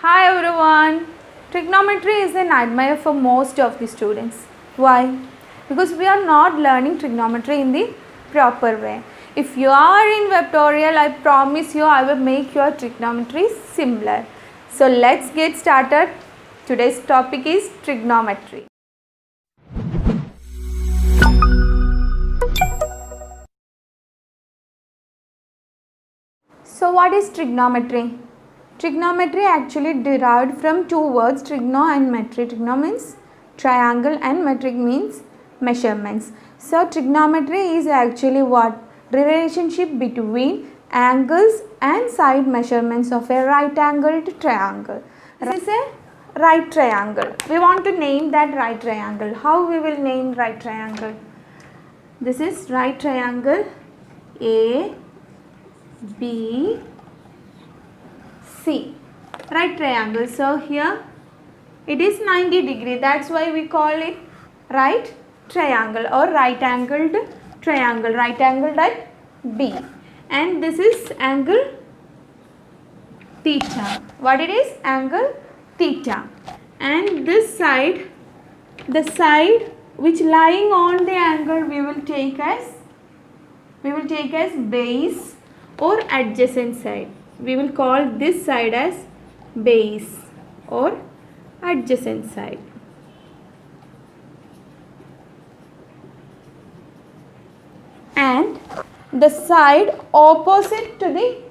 Hi everyone. Trigonometry is a nightmare for most of the students. Why? Because we are not learning trigonometry in the proper way. If you are in Webtorial, I promise you I will make your trigonometry similar. So let's get started. Today's topic is trigonometry. So what is trigonometry? Trigonometry actually derived from two words, trigno and metri. Trigno means triangle and metric means measurements. So trigonometry is actually what? Relationship between angles and side measurements of a right angled triangle. This is a right triangle. We want to name that right triangle. How we will name right triangle? This is right triangle A, B, C, right triangle. So here it is 90 degree, that's why we call it right triangle or right angled triangle, right angled at B. And this is angle theta. What it is? Angle theta. And this side, the side which lying on the angle we will take as base or adjacent side. We will call this side as base or adjacent side. And the side opposite to the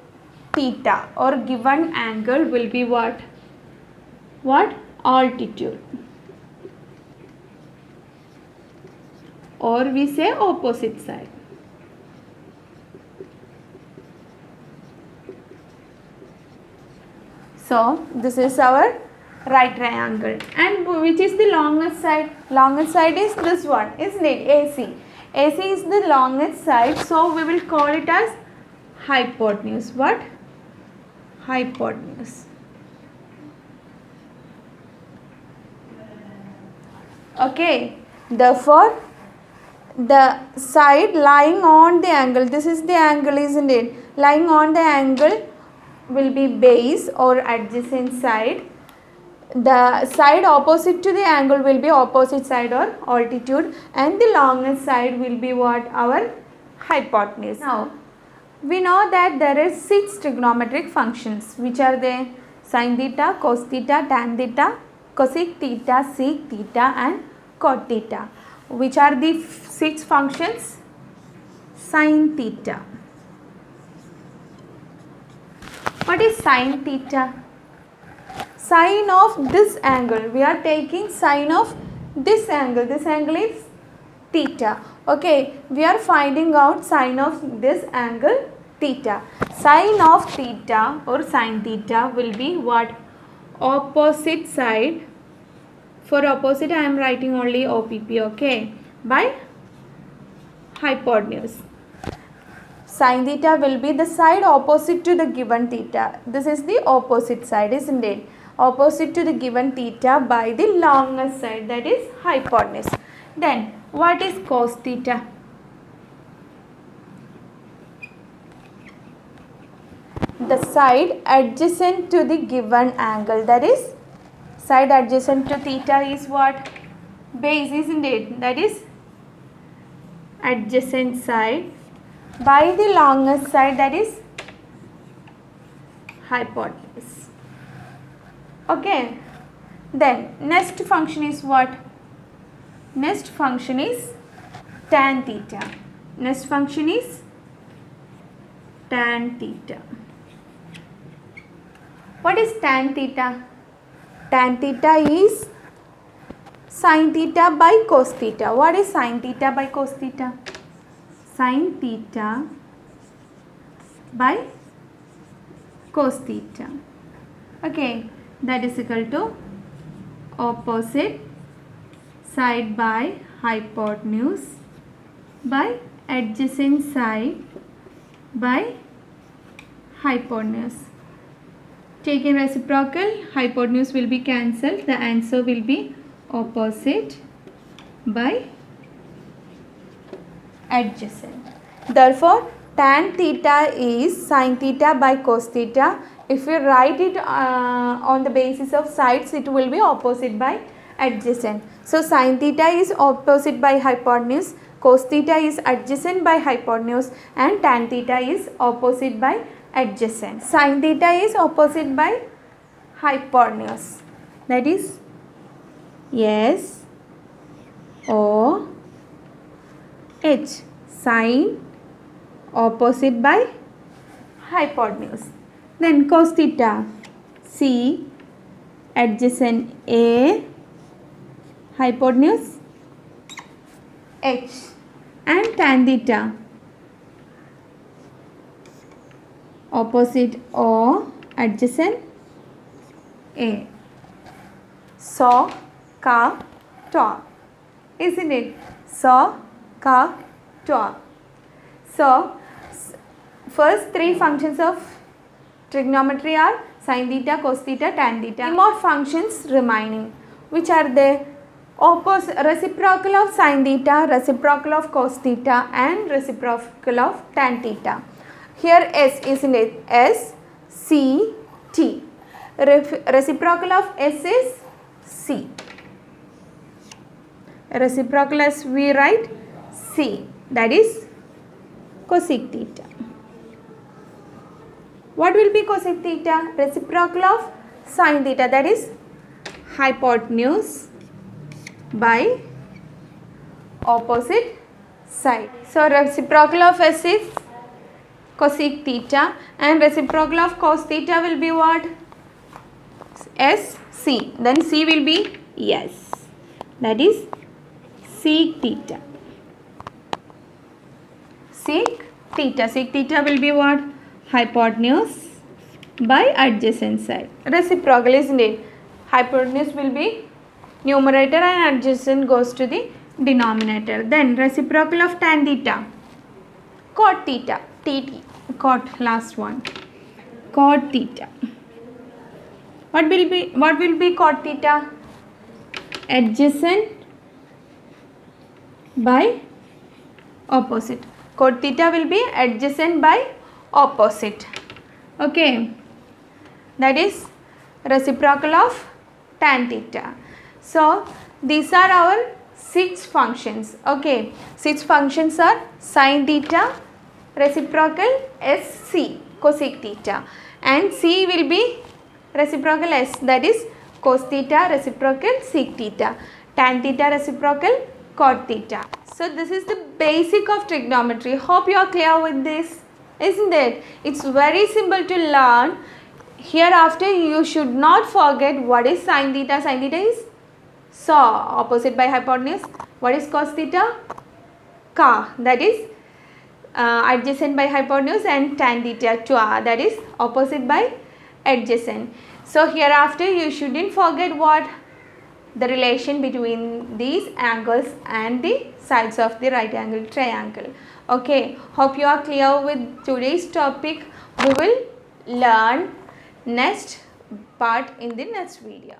theta or given angle will be what? Altitude. Or we say opposite side. So this is our right triangle, and which is the longest side? Longest side is this one, isn't it? AC. AC is the longest side, so we will call it as hypotenuse. What? Hypotenuse. Okay. Therefore, the side lying on the angle, this is the angle, isn't it? Lying on the angle will be base or adjacent side. The side opposite to the angle will be opposite side or altitude, and the longest side will be what? Our hypotenuse. Now we know that there is 6 trigonometric functions. Which are they? Sin theta, cos theta, tan theta, cosec theta, sec theta and cot theta. Which are the 6 functions? Sin theta. What is sin theta? Sine of this angle. We are taking sine of this angle. This angle is theta. Okay. We are finding out sine of this angle theta. Sine of theta or sin theta will be what? Opposite side. For opposite I am writing only OPP. Okay. By hypotenuse. Sin theta will be the side opposite to the given theta. This is the opposite side, isn't it? Opposite to the given theta by the longest side, that is hypotenuse. Then what is cos theta? The side adjacent to the given angle, that is side adjacent to theta is what? Base, isn't it? That is adjacent side by the longest side, that is hypotenuse. Okay. Then next function is what? Next function is tan theta. Next function is tan theta. What is tan theta? Tan theta is sin theta by cos theta. What is sin theta by cos theta? Sin theta by cos theta. Okay, that is equal to opposite side by hypotenuse by adjacent side by hypotenuse. Taking reciprocal, hypotenuse will be cancelled. The answer will be opposite by adjacent. Therefore, tan theta is sin theta by cos theta If we write it on the basis of sides, it will be opposite by adjacent. So sin theta is opposite by hypotenuse, cos theta is adjacent by hypotenuse, and tan theta is opposite by adjacent. Sin theta is opposite by hypotenuse. That is S O H. Sin opposite by hypotenuse. Then cos theta, C adjacent A, hypotenuse H, and tan theta opposite O, adjacent A. So ka ta, isn't it? So ka ta. So first three functions of trigonometry are sin theta, cos theta, tan theta. Three more functions remaining. Which are they? Reciprocal of sin theta, reciprocal of cos theta, and reciprocal of tan theta. Here S, isn't it? S, C, T. Reciprocal of S is C. Reciprocal as we write C, that is cosec theta. What will be cosec theta? Reciprocal of sin theta, that is hypotenuse by opposite side. So reciprocal of S is cosec theta, and reciprocal of cos theta will be what? S, C. Then C will be S, that is sec theta. Sec theta. Sec theta will be what? Hypotenuse by adjacent side. Reciprocal, isn't it? Hypotenuse will be numerator and adjacent goes to the denominator. Then reciprocal of tan theta, cot theta, TT, cot, last one, cot theta. What will be cot theta? Adjacent by opposite. Cot theta will be adjacent by opposite. Okay, that is reciprocal of tan theta. So these are our 6 functions. Okay, 6 functions are sin theta, reciprocal SC, cosec theta, and C will be reciprocal S, that is cos theta, reciprocal sec theta, tan theta, reciprocal cot theta. So this is the basic of trigonometry. Hope you are clear with this, isn't it? It's very simple to learn. Hereafter you should not forget what is sin theta. Sin theta is saw, opposite by hypotenuse. What is cos theta? Ka, that is adjacent by hypotenuse, and tan theta, tua, that is opposite by adjacent. So hereafter you shouldn't forget what? The relation between these angles and the sides of the right angle triangle. Okay, hope you are clear with today's topic. We will learn next part in the next video.